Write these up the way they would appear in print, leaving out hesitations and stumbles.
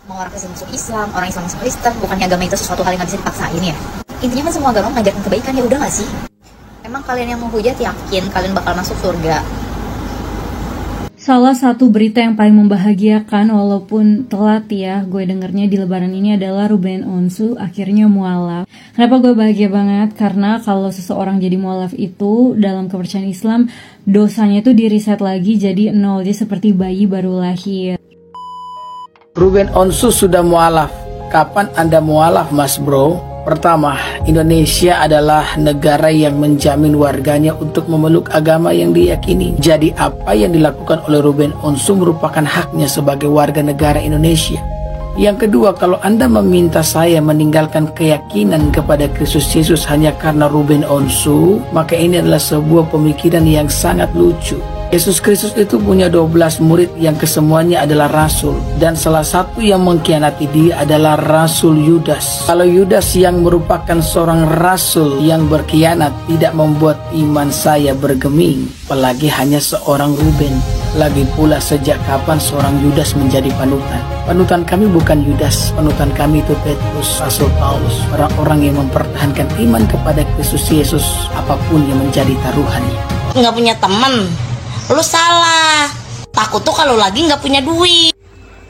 Mau orang Kristen masuk Islam, orang Islam masuk Kristen, bukannya agama itu sesuatu hal yang gak bisa dipaksain ya. Intinya kan semua agama mengajarkan kebaikan, ya udah gak sih? Emang kalian yang menghujat yakin kalian bakal masuk surga? Salah satu berita yang paling membahagiakan walaupun telat ya gue dengernya di lebaran ini adalah Ruben Onsu akhirnya mualaf. Kenapa gue bahagia banget? Karena kalau seseorang jadi mualaf itu dalam kepercayaan Islam dosanya itu di-reset lagi jadi 0, jadi seperti bayi baru lahir. Ruben Onsu sudah mualaf. Kapan Anda mualaf, Mas Bro? Pertama, Indonesia adalah negara yang menjamin warganya untuk memeluk agama yang diyakini. Jadi apa yang dilakukan oleh Ruben Onsu merupakan haknya sebagai warga negara Indonesia. Yang kedua, kalau Anda meminta saya meninggalkan keyakinan kepada Kristus Yesus hanya karena Ruben Onsu, maka ini adalah sebuah pemikiran yang sangat lucu. Yesus Kristus itu punya 12 murid yang kesemuanya adalah rasul, dan salah satu yang mengkhianati dia adalah Rasul Yudas. Kalau Yudas yang merupakan seorang rasul yang berkhianat tidak membuat iman saya bergeming, apalagi hanya seorang Ruben. Lagi pula sejak kapan seorang Yudas menjadi panutan? Panutan kami bukan Yudas, panutan kami itu Petrus, Rasul Paulus, orang-orang yang mempertahankan iman kepada Kristus Yesus apapun yang menjadi taruhannya. Nggak punya teman, lu salah. Takut tuh kalau lagi nggak punya duit.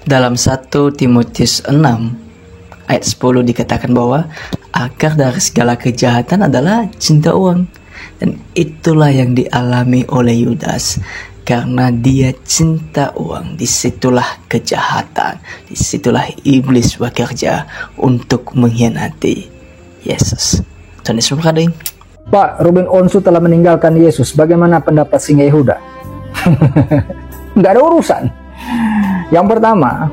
Dalam 1 Timotius 6 ayat 10 dikatakan bahwa akar dari segala kejahatan adalah cinta uang. Dan itulah yang dialami oleh Yudas. Karena dia cinta uang, disitulah kejahatan, disitulah iblis bekerja untuk mengkhianati Yesus. Tuhan Yesus berkata, Pak, Ruben Onsu telah meninggalkan Yesus. Bagaimana pendapat Singa Yehuda? Nggak ada urusan. Yang pertama,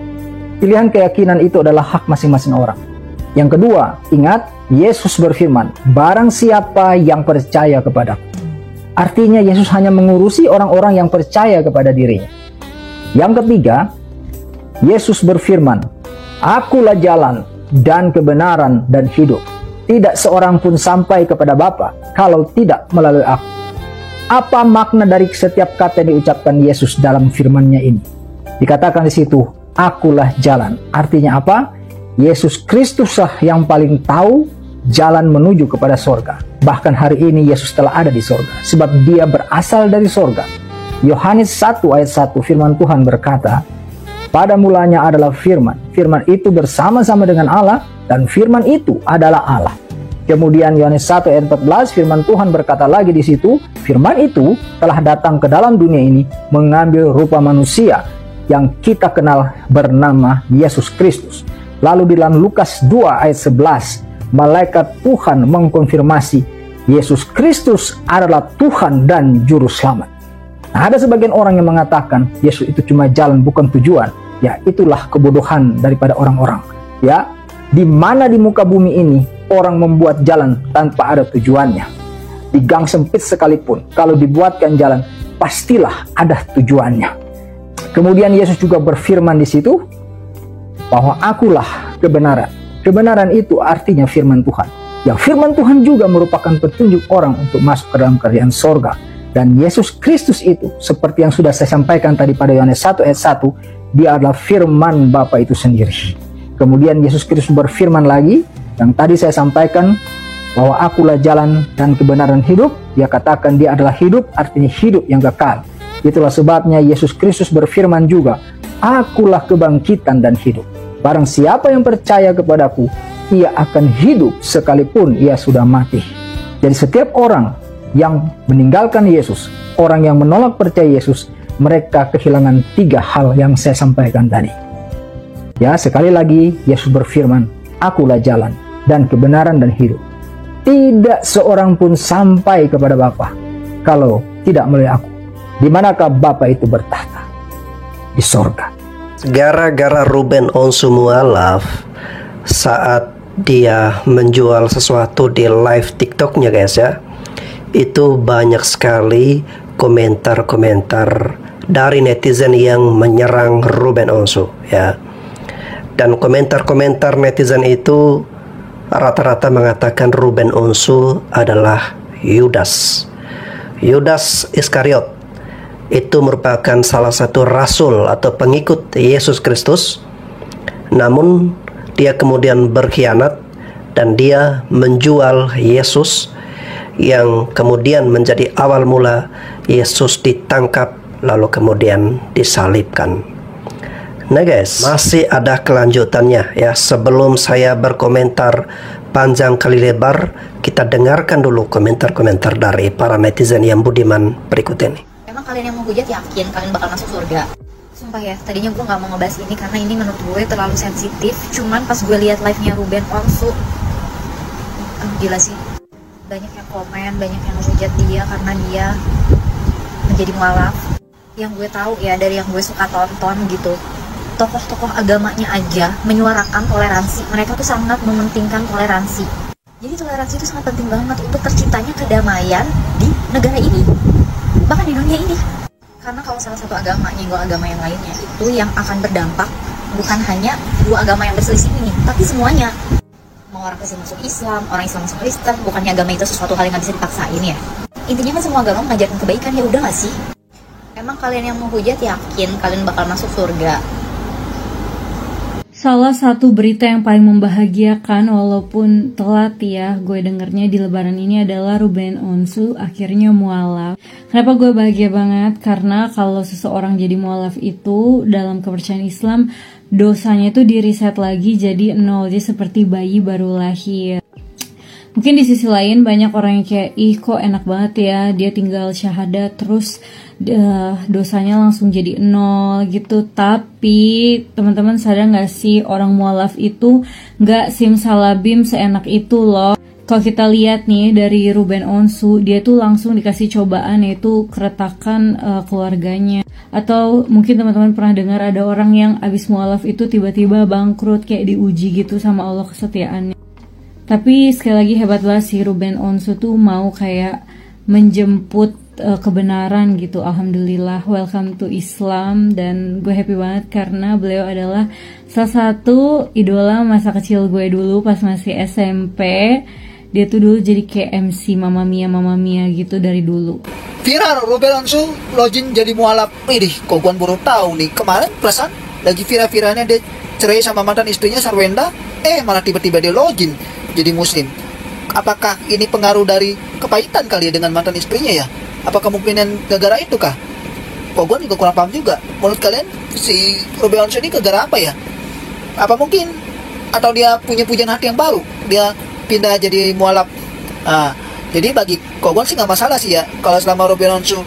pilihan keyakinan itu adalah hak masing-masing orang. Yang kedua, ingat, Yesus berfirman, barang siapa yang percaya kepadaku. Artinya Yesus hanya mengurusi orang-orang yang percaya kepada dirinya. Yang ketiga, Yesus berfirman, akulah jalan dan kebenaran dan hidup. Tidak seorang pun sampai kepada Bapa kalau tidak melalui aku. Apa makna dari setiap kata yang diucapkan Yesus dalam firman-Nya ini? Dikatakan di situ, akulah jalan. Artinya apa? Yesus Kristuslah yang paling tahu jalan menuju kepada sorga. Bahkan hari ini Yesus telah ada di sorga, sebab dia berasal dari sorga. Yohanes 1 ayat 1 firman Tuhan berkata, pada mulanya adalah firman. Firman itu bersama-sama dengan Allah, dan firman itu adalah Allah. Kemudian Yohanes 1 ayat 14 firman Tuhan berkata lagi di situ, firman itu telah datang ke dalam dunia ini mengambil rupa manusia yang kita kenal bernama Yesus Kristus. Lalu di dalam Lukas 2 ayat 11, malaikat Tuhan mengkonfirmasi Yesus Kristus adalah Tuhan dan Juru Selamat. Nah, ada sebagian orang yang mengatakan Yesus itu cuma jalan bukan tujuan. Ya, itulah kebodohan daripada orang-orang. Ya, di mana di muka bumi ini orang membuat jalan tanpa ada tujuannya. Di gang sempit sekalipun, kalau dibuatkan jalan, pastilah ada tujuannya. Kemudian Yesus juga berfirman di situ bahwa akulah kebenaran. Kebenaran itu artinya firman Tuhan. Yang firman Tuhan juga merupakan petunjuk orang untuk masuk ke dalam kerajaan sorga. Dan Yesus Kristus itu, seperti yang sudah saya sampaikan tadi pada Yohanes 1 ayat 1, dia adalah firman Bapa itu sendiri. Kemudian Yesus Kristus berfirman lagi, yang tadi saya sampaikan, bahwa akulah jalan dan kebenaran hidup. Dia katakan dia adalah hidup, artinya hidup yang kekal. Itulah sebabnya Yesus Kristus berfirman juga, akulah kebangkitan dan hidup. Barang siapa yang percaya kepadaku, ia akan hidup sekalipun ia sudah mati. Jadi setiap orang yang meninggalkan Yesus, orang yang menolak percaya Yesus, mereka kehilangan 3 hal yang saya sampaikan tadi. Ya, sekali lagi Yesus berfirman, akulah jalan dan kebenaran dan hidup. Tidak seorang pun sampai kepada Bapa kalau tidak melalui aku. Di manakah Bapa itu bertahta? Di sorga. Gara-gara Ruben Onsu mualaf saat dia menjual sesuatu di live TikToknya guys ya, itu banyak sekali komentar-komentar dari netizen yang menyerang Ruben Onsu ya. Dan komentar-komentar netizen itu rata-rata mengatakan Ruben Onsu adalah Yudas Iskariot. Itu merupakan salah satu rasul atau pengikut Yesus Kristus. Namun dia kemudian berkhianat dan dia menjual Yesus, yang kemudian menjadi awal mula Yesus ditangkap lalu kemudian disalibkan. Nah guys, masih ada kelanjutannya ya. Sebelum saya berkomentar panjang kali lebar, kita dengarkan dulu komentar-komentar dari para netizen yang budiman berikut ini. Emang kalian yang mau hujat yakin kalian bakal masuk surga? Sumpah ya, tadinya gue gak mau ngebahas ini karena ini menurut gue terlalu sensitif. Cuman pas gue lihat live-nya Ruben Onsu, gila sih. Banyak yang komen, banyak yang hujat dia karena dia menjadi mualaf. Yang gue tahu ya, dari yang gue suka tonton gitu, tokoh-tokoh agamanya aja menyuarakan toleransi. Mereka tuh sangat mementingkan toleransi. Jadi toleransi itu sangat penting banget untuk terciptanya kedamaian di negara ini, bahkan di dunia ini. Karena kalau salah satu agama nyenggol agama yang lainnya, itu yang akan berdampak bukan hanya dua agama yang berselisih ini, tapi semuanya. Mau orang Kristen masuk Islam, orang Islam masuk Kristen, bukannya agama itu sesuatu hal yang gak bisa dipaksain ya. Intinya kan semua agama mengajarkan kebaikan, ya udah gak sih? Emang kalian yang mau hujat yakin kalian bakal masuk surga? Salah satu berita yang paling membahagiakan walaupun telat ya gue dengernya di lebaran ini adalah Ruben Onsu akhirnya mualaf. Kenapa gue bahagia banget? Karena kalau seseorang jadi mualaf itu dalam kepercayaan Islam, dosanya itu di-reset lagi jadi 0, jadi seperti bayi baru lahir. Mungkin di sisi lain banyak orang yang kayak, ih kok enak banget ya, dia tinggal syahadat terus dosanya langsung jadi 0 gitu. Tapi teman-teman sadar gak sih, orang mualaf itu gak simsalabim seenak itu loh. Kalau kita lihat nih dari Ruben Onsu, dia tuh langsung dikasih cobaan, yaitu keretakan keluarganya. Atau mungkin teman-teman pernah dengar ada orang yang abis mualaf itu tiba-tiba bangkrut, kayak diuji gitu sama Allah kesetiaannya. Tapi sekali lagi hebat banget sih Ruben Onsu tuh mau kayak menjemput kebenaran gitu. Alhamdulillah, welcome to Islam. Dan gue happy banget karena beliau adalah salah satu idola masa kecil gue dulu pas masih SMP. Dia tuh dulu jadi kayak MC Mama Mia gitu dari dulu. Viral Ruben Onsu login jadi mualaf. Idih, kok gue baru tahu nih. Kemarin perasaan lagi viral-viralnya dia cerai sama mantan istrinya Sarwenda, malah tiba-tiba dia login jadi muslim. Apakah ini pengaruh dari kepahitan kali ya dengan mantan istrinya ya? Apa kemungkinan gara-gara itu kah? Kok gue juga kurang paham juga. Menurut kalian si Ruben Onsu ini gara-gara apa ya? Apa mungkin atau dia punya pujian hati yang baru? Dia pindah jadi mualaf. Jadi bagi Kogon sih nggak masalah sih ya. Kalau selama Ruben Onsu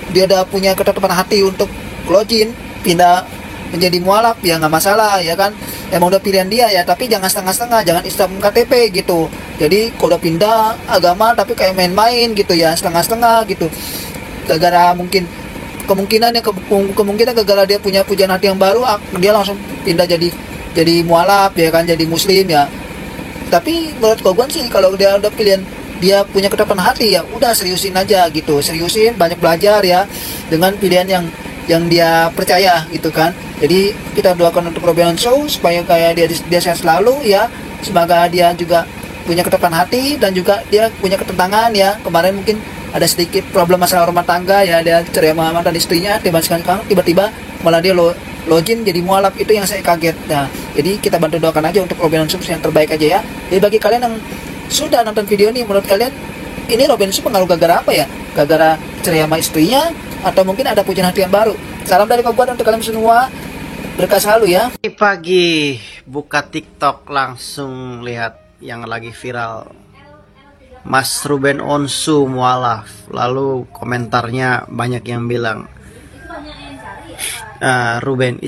dia udah punya ketetapan hati untuk login, pindah menjadi mualaf, ya nggak masalah ya kan. Emang udah pilihan dia ya, tapi jangan setengah-setengah, jangan Islam KTP gitu. Jadi kalau udah pindah agama tapi kayak main-main gitu ya, setengah-setengah gitu. Gara-gara mungkin kemungkinan gara-gara dia punya pujian hati yang baru, dia langsung pindah jadi mualaf ya kan, jadi muslim ya. Tapi menurut Kogon sih kalau dia udah pilihan, dia punya ketetapan hati ya udah seriusin aja gitu, seriusin, banyak belajar ya dengan pilihan yang dia percaya gitu kan. Jadi kita doakan untuk Ruben Onsu supaya kayak dia sehat selalu ya. Semoga dia juga punya ketetapan hati dan juga dia punya ketentangan ya. Kemarin mungkin ada sedikit problem masalah rumah tangga ya, dia cerai sama mantan istrinya, tiba-tiba malah dia login jadi mualaf. Itu yang saya kaget. Nah, jadi kita bantu doakan aja untuk Ruben Onsu yang terbaik aja ya. Jadi bagi kalian yang sudah nonton video ini, menurut kalian ini Ruben Onsu pengaruh gara-gara apa ya? Gara-gara cerai sama istrinya atau mungkin ada pujian hati yang baru? Salam dari Kogon untuk kalian semua. Berkah selalu ya. Pagi buka TikTok langsung lihat yang lagi viral, Mas Ruben Onsu mualaf. Lalu komentarnya banyak yang bilang Ruben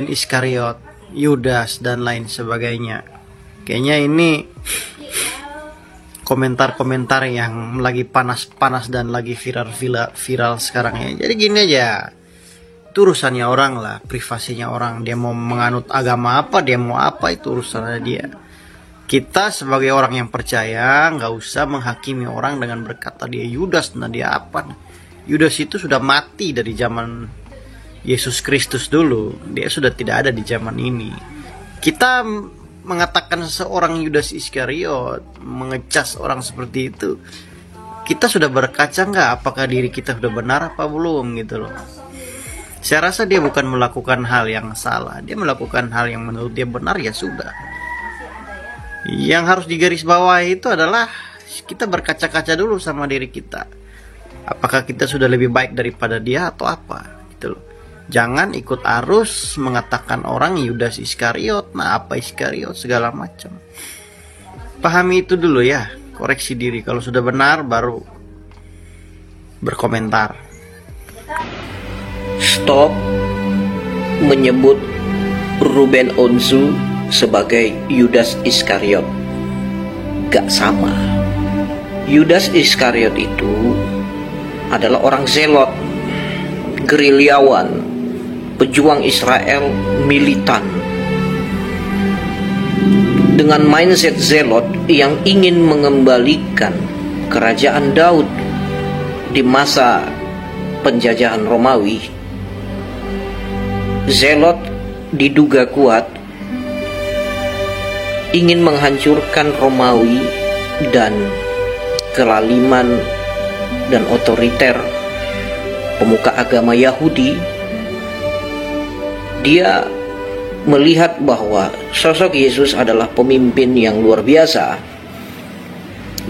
Iskariot, Yudas dan lain sebagainya. Kayaknya ini komentar-komentar yang lagi panas-panas dan lagi viral sekarang ya. Jadi gini aja, itu urusannya orang lah, privasinya orang. Dia mau menganut agama apa, dia mau apa, itu urusannya dia. Kita sebagai orang yang percaya nggak usah menghakimi orang dengan berkata dia Yudas, nah dia apa. Yudas itu sudah mati dari zaman Yesus Kristus dulu. Dia sudah tidak ada di zaman ini. Kita mengatakan seorang Yudas Iskariot, mengecas orang seperti itu, kita sudah berkaca nggak apakah diri kita sudah benar apa belum gitu loh. Saya rasa dia bukan melakukan hal yang salah, dia melakukan hal yang menurut dia benar, ya sudah. Yang harus digarisbawahi itu adalah kita berkaca-kaca dulu sama diri kita. Apakah kita sudah lebih baik daripada dia atau apa? Gitu loh. Jangan ikut arus mengatakan orang Yudas Iskariot, nah apa Iskariot segala macam. Pahami itu dulu ya, koreksi diri. Kalau sudah benar baru berkomentar. Stop menyebut Ruben Onsu sebagai Yudas Iskariot. Gak sama. Yudas Iskariot itu adalah orang zelot, gerilyawan, pejuang Israel, militan, dengan mindset zelot yang ingin mengembalikan kerajaan Daud di masa penjajahan Romawi. Zelot diduga kuat ingin menghancurkan Romawi dan kelaliman dan otoriter pemuka agama Yahudi. Dia melihat bahwa sosok Yesus adalah pemimpin yang luar biasa.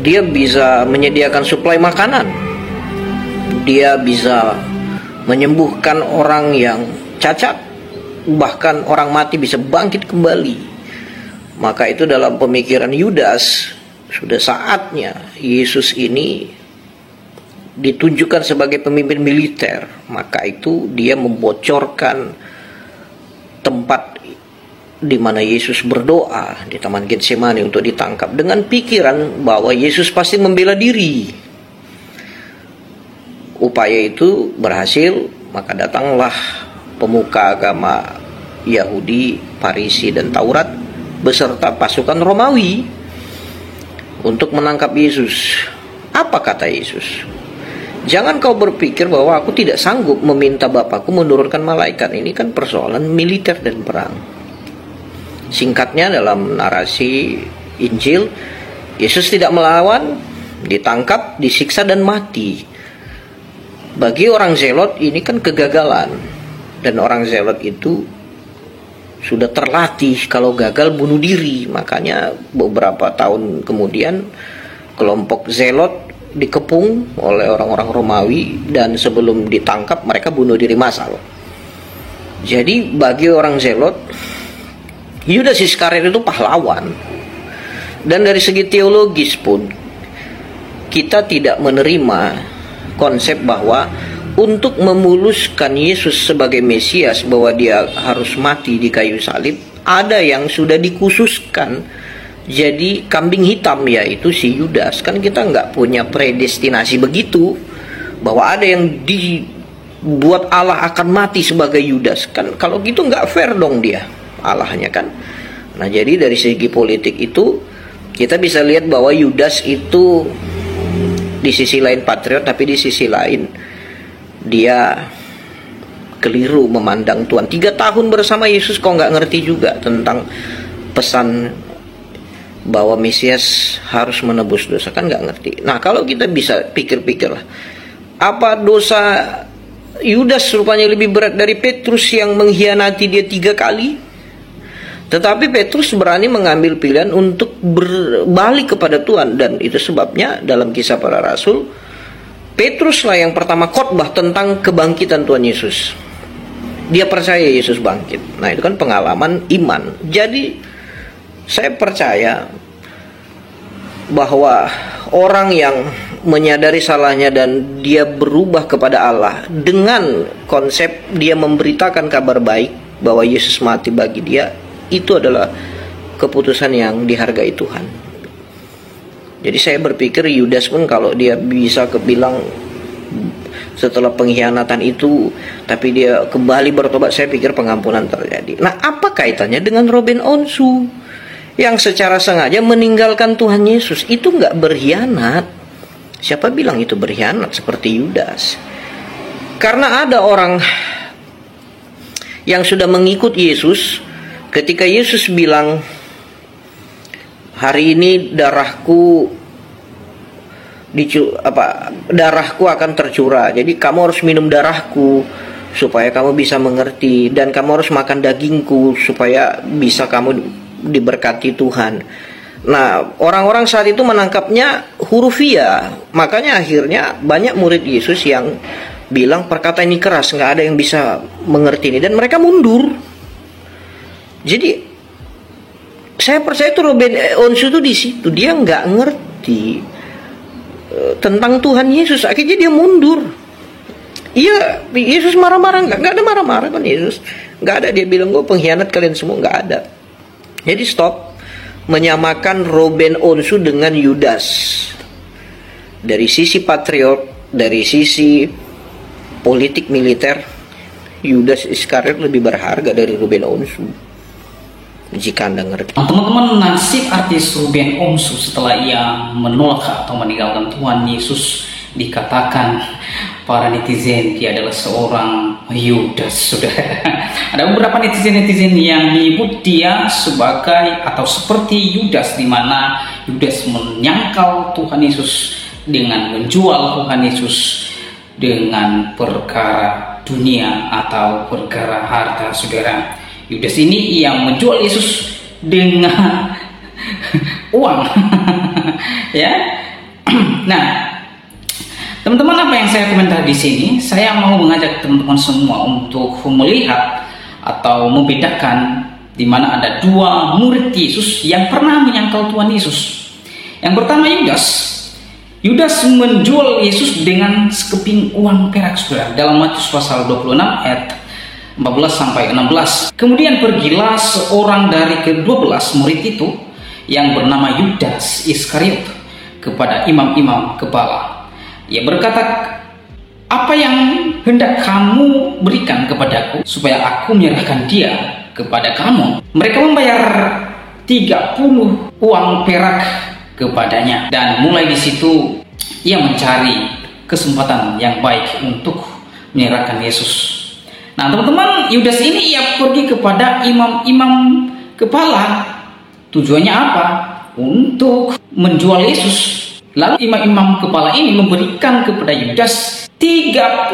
Dia bisa menyediakan suplai makanan, dia bisa menyembuhkan orang yang cacat, bahkan orang mati bisa bangkit kembali. Maka itu dalam pemikiran Yudas, sudah saatnya Yesus ini ditunjukkan sebagai pemimpin militer. Maka itu dia membocorkan tempat di mana Yesus berdoa di Taman Getsemani untuk ditangkap, dengan pikiran bahwa Yesus pasti membela diri. Upaya itu berhasil, maka datanglah pemuka agama Yahudi, Farisi dan Taurat beserta pasukan Romawi untuk menangkap Yesus. Apa kata Yesus? Jangan kau berpikir bahwa aku tidak sanggup meminta Bapakku menurunkan malaikat. Ini kan persoalan militer dan perang. Singkatnya, dalam narasi Injil, Yesus tidak melawan, ditangkap, disiksa dan mati. Bagi orang zelot ini kan kegagalan, dan orang zelot itu sudah terlatih kalau gagal bunuh diri. Makanya beberapa tahun kemudian kelompok zelot dikepung oleh orang-orang Romawi, dan sebelum ditangkap mereka bunuh diri massal. Jadi bagi orang zelot, Yudas Iskariot itu pahlawan. Dan dari segi teologis pun kita tidak menerima konsep bahwa untuk memuluskan Yesus sebagai Mesias, bahwa dia harus mati di kayu salib, ada yang sudah dikhususkan jadi kambing hitam, yaitu si Yudas. Kan kita nggak punya predestinasi begitu, bahwa ada yang dibuat Allah akan mati sebagai Yudas. Kan kalau gitu nggak fair dong dia Allahnya kan. Nah, jadi dari segi politik itu kita bisa lihat bahwa Yudas itu di sisi lain patriot, tapi di sisi lain dia keliru memandang Tuhan. 3 tahun bersama Yesus kok nggak ngerti juga tentang pesan bahwa Mesias harus menebus dosa, kan nggak ngerti. Nah, kalau kita bisa pikir-pikir lah, apa dosa Yudas rupanya lebih berat dari Petrus yang mengkhianati dia 3 kali? Tetapi Petrus berani mengambil pilihan untuk berbalik kepada Tuhan, dan itu sebabnya dalam Kisah Para Rasul, Petruslah yang pertama khotbah tentang kebangkitan Tuhan Yesus. Dia percaya Yesus bangkit. Nah, itu kan pengalaman iman. Jadi saya percaya bahwa orang yang menyadari salahnya dan dia berubah kepada Allah dengan konsep dia memberitakan kabar baik bahwa Yesus mati bagi dia, itu adalah keputusan yang dihargai Tuhan. Jadi saya berpikir Yudas pun kalau dia bisa kebilang setelah pengkhianatan itu, tapi dia kembali bertobat, saya pikir pengampunan terjadi. Nah, apa kaitannya dengan Ruben Onsu yang secara sengaja meninggalkan Tuhan Yesus? Itu nggak berkhianat. Siapa bilang itu berkhianat seperti Yudas? Karena ada orang yang sudah mengikut Yesus. Ketika Yesus bilang, hari ini darahku akan tercurah, jadi kamu harus minum darahku. supaya kamu bisa mengerti, dan kamu harus makan dagingku supaya bisa kamu diberkati Tuhan. Nah, orang-orang saat itu menangkapnya hurufiah, makanya akhirnya banyak murid Yesus yang bilang perkataan ini keras, nggak ada yang bisa mengerti ini, dan mereka mundur. Jadi saya percaya itu Ruben Onsu itu di situ, dia nggak ngerti tentang Tuhan Yesus, akhirnya dia mundur. Iya, Yesus marah-marah, nggak ada marah-marah kan Yesus, nggak ada, dia bilang gue pengkhianat kalian semua, nggak ada. Jadi stop menyamakan Ruben Onsu dengan Yudas. Dari sisi patriot, dari sisi politik militer, Yudas Iskariot lebih berharga dari Ruben Onsu, jika Anda ngerti. Teman-teman, nasib artis Ruben Onsu setelah ia menolak atau meninggalkan Tuhan Yesus dikatakan para netizen dia adalah seorang Yudas. Sudah ada beberapa netizen yang menyebut dia sebagai atau seperti Yudas, di mana Yudas menyangkal Tuhan Yesus dengan menjual Tuhan Yesus dengan perkara dunia atau perkara harta. Saudara, Yudas ini yang menjual Yesus dengan uang. Ya. Nah, teman-teman, apa yang saya komentar di sini, saya mau mengajak teman-teman semua untuk melihat atau membedakan di mana ada dua murid Yesus yang pernah menyangkal Tuhan Yesus. Yang pertama Yudas menjual Yesus dengan sekeping uang perak, saudara, dalam Matius pasal 26 ayat 14 sampai 16. Kemudian pergilah seorang dari ke-12 murid itu yang bernama Yudas Iskariot kepada imam-imam kepala. Ia berkata, apa yang hendak kamu berikan kepadaku supaya aku menyerahkan dia kepada kamu? Mereka membayar 30 uang perak kepadanya, dan mulai di situ ia mencari kesempatan yang baik untuk menyerahkan Yesus. Nah, teman-teman, Yudas ini ia pergi kepada imam-imam kepala. Tujuannya apa? Untuk menjual Yesus. Lalu imam-imam kepala ini memberikan kepada Yudas 30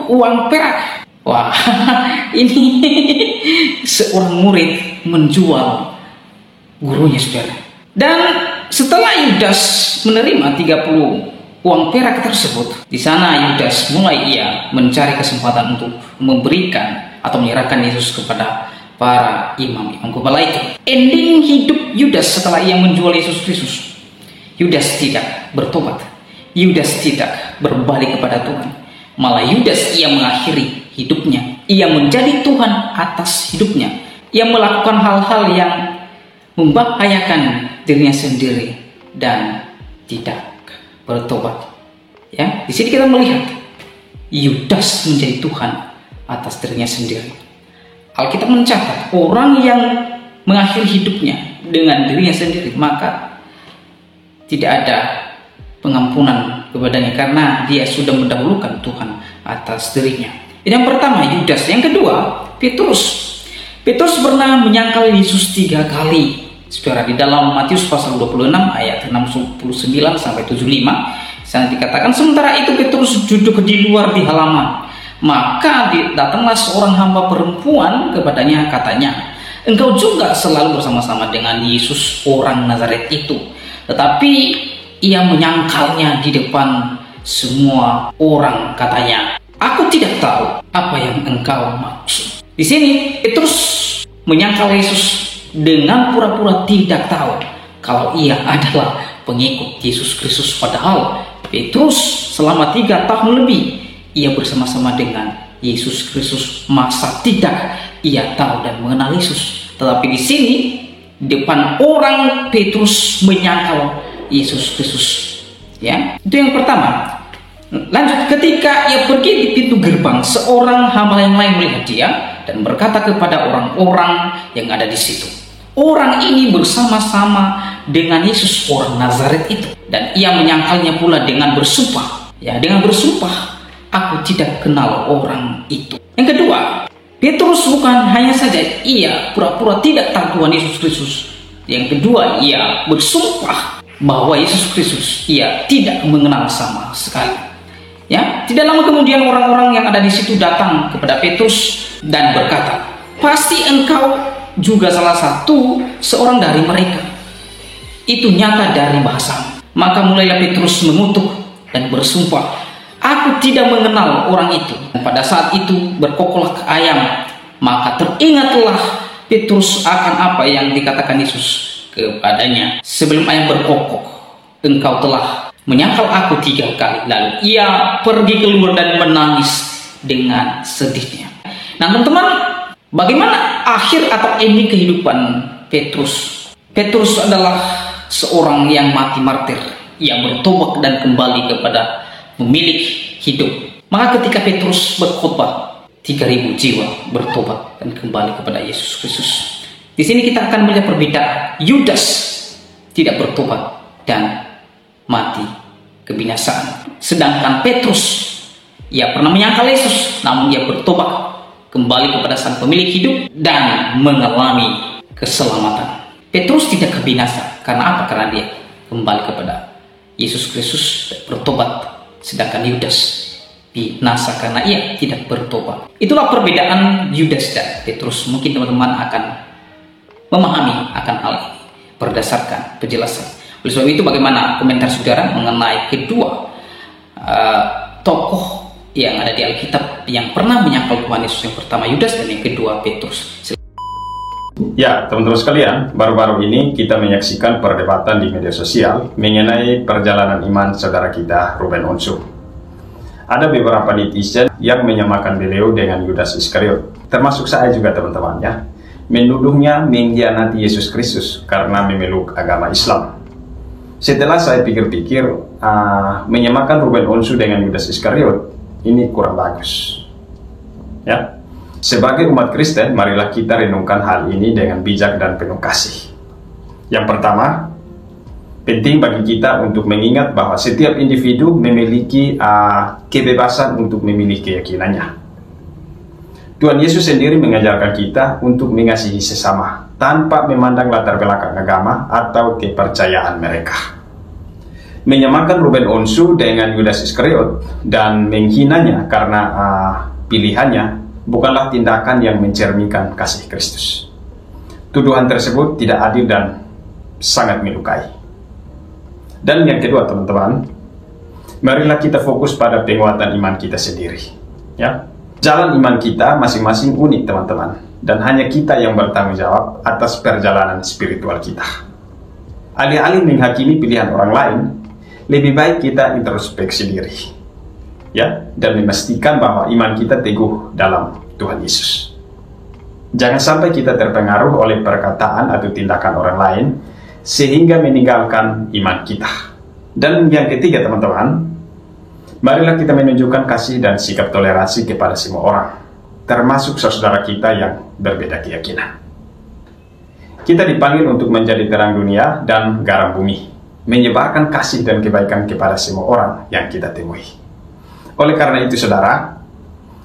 uang perak. Wah, ini seorang murid menjual gurunya, saudara. Dan setelah Yudas menerima 30 uang perak tersebut, di sana Yudas mulai ia mencari kesempatan untuk memberikan atau menyerahkan Yesus kepada para imam-imam kepala itu. Ending hidup Yudas setelah ia menjual Yesus Kristus, Yudas tidak bertobat, Yudas tidak berbalik kepada Tuhan. Malah Yudas ia mengakhiri hidupnya, ia menjadi Tuhan atas hidupnya. Ia melakukan hal-hal yang membahayakan dirinya sendiri dan tidak bertobat. Ya, di sini kita melihat Yudas menjadi Tuhan atas dirinya sendiri. Alkitab mencatat orang yang mengakhiri hidupnya dengan dirinya sendiri, maka tidak ada pengampunan kepadanya karena dia sudah mendahulukan Tuhan atas dirinya. Yang pertama Yudas. Yang kedua Petrus. Petrus pernah menyangkal Yesus 3 kali. Saudara, di dalam Matius pasal 26 ayat 69 sampai 75, sana dikatakan, sementara itu Petrus duduk di luar di halaman. Maka datanglah seorang hamba perempuan kepadanya, katanya, engkau juga selalu bersama-sama dengan Yesus orang Nazaret itu. Tetapi ia menyangkalnya di depan semua orang, katanya, aku tidak tahu apa yang engkau maksud. Di sini Petrus menyangkal Yesus dengan pura-pura tidak tahu kalau ia adalah pengikut Yesus Kristus. Padahal Petrus selama 3 tahun lebih ia bersama-sama dengan Yesus Kristus. Masa tidak ia tahu dan mengenal Yesus? Tetapi di sini depan orang Petrus menyangkal Yesus Kristus. Ya, itu yang pertama. Lanjut, ketika ia pergi di pintu gerbang, seorang hamba yang lain melihat dia dan berkata kepada orang-orang yang ada di situ, orang ini bersama-sama dengan Yesus orang Nazaret itu. Dan ia menyangkalnya pula dengan bersumpah. Ya, dengan bersumpah, aku tidak kenal orang itu. Yang kedua, Petrus bukan hanya saja ia pura-pura tidak tahu Tuhan Yesus Kristus. Yang kedua, ia bersumpah bahwa Yesus Kristus ia tidak mengenal sama sekali. Ya, tidak lama kemudian orang-orang yang ada di situ datang kepada Petrus dan berkata, "Pasti engkau juga salah satu seorang dari mereka. Itu nyata dari bahasamu." Maka mulailah Petrus mengutuk dan bersumpah, "Aku tidak mengenal orang itu." Dan pada saat itu berkokoklah ayam. Maka teringatlah Petrus akan apa yang dikatakan Yesus kepadanya, "Sebelum ayam berkokok, engkau telah menyangkal aku 3 kali." Lalu ia pergi keluar dan menangis dengan sedihnya. Nah teman-teman, bagaimana akhir atau ending kehidupan Petrus? Petrus adalah seorang yang mati martir, yang bertobat dan kembali kepada pemilik hidup. Maka ketika Petrus berkhotbah, 3.000 jiwa bertobat dan kembali kepada Yesus Kristus. Di sini kita akan melihat perbedaan. Yudas tidak bertobat dan mati kebinasaan. Sedangkan Petrus, ia pernah menyangkal Yesus, namun ia bertobat kembali kepada sang pemilik hidup dan mengalami keselamatan. Petrus tidak kebinasaan. Karena apa? Karena dia kembali kepada Yesus Kristus dan bertobat. Sedangkan Yudas binasa karena ia tidak bertobat. Itulah perbedaan Yudas dan Petrus. Mungkin teman-teman akan memahami akan hal ini berdasarkan penjelasan. Oleh sebab itu, bagaimana komentar saudara mengenai kedua tokoh yang ada di Alkitab yang pernah menyangkal Tuhan Yesus? Yang pertama Yudas dan yang kedua Petrus. Ya, teman-teman sekalian, baru-baru ini kita menyaksikan perdebatan di media sosial mengenai perjalanan iman saudara kita Ruben Onsu. Ada beberapa netizen yang menyamakan beliau dengan Yudas Iskariot, termasuk saya juga teman-teman ya, menuduhnya mengkhianati Yesus Kristus karena memeluk agama Islam. Setelah saya pikir-pikir, menyamakan Ruben Onsu dengan Yudas Iskariot ini kurang bagus. Ya, sebagai umat Kristen, marilah kita renungkan hal ini dengan bijak dan penuh kasih. Yang pertama, penting bagi kita untuk mengingat bahwa setiap individu memiliki kebebasan untuk memilih keyakinannya. Tuhan Yesus sendiri mengajarkan kita untuk mengasihi sesama tanpa memandang latar belakang agama atau kepercayaan mereka. Menyamakan Ruben Onsu dengan Yudas Iskariot dan menghinanya karena pilihannya bukanlah tindakan yang mencerminkan kasih Kristus. Tuduhan tersebut tidak adil dan sangat melukai. Dan yang kedua teman-teman, marilah kita fokus pada penguatan iman kita sendiri. Ya, jalan iman kita masing-masing unik teman-teman, dan hanya kita yang bertanggung jawab atas perjalanan spiritual kita. Alih-alih menghakimi pilihan orang lain, lebih baik kita introspeksi diri, ya, dan memastikan bahwa iman kita teguh dalam Tuhan Yesus. Jangan sampai kita terpengaruh oleh perkataan atau tindakan orang lain sehingga meninggalkan iman kita. Dan yang ketiga teman-teman, marilah kita menunjukkan kasih dan sikap toleransi kepada semua orang, termasuk saudara kita yang berbeda keyakinan. Kita dipanggil untuk menjadi terang dunia dan garam bumi, menyebarkan kasih dan kebaikan kepada semua orang yang kita temui. Oleh karena itu saudara,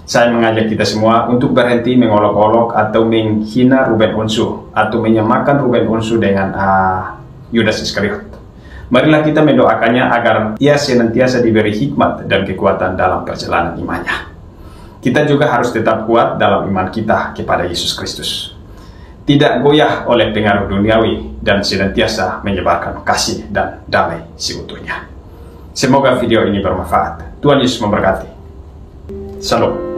saya mengajak kita semua untuk berhenti mengolok-olok atau menghina Ruben Onsu atau menyamakan Ruben Onsu dengan Yudas Iskariot. Marilah kita mendoakannya agar ia senantiasa diberi hikmat dan kekuatan dalam perjalanan imannya. Kita juga harus tetap kuat dalam iman kita kepada Yesus Kristus, tidak goyah oleh pengaruh duniawi, dan senantiasa menyebarkan kasih dan damai seutuhnya. Semoga video ini bermanfaat. Tuhan Yesus memberkati. Salam.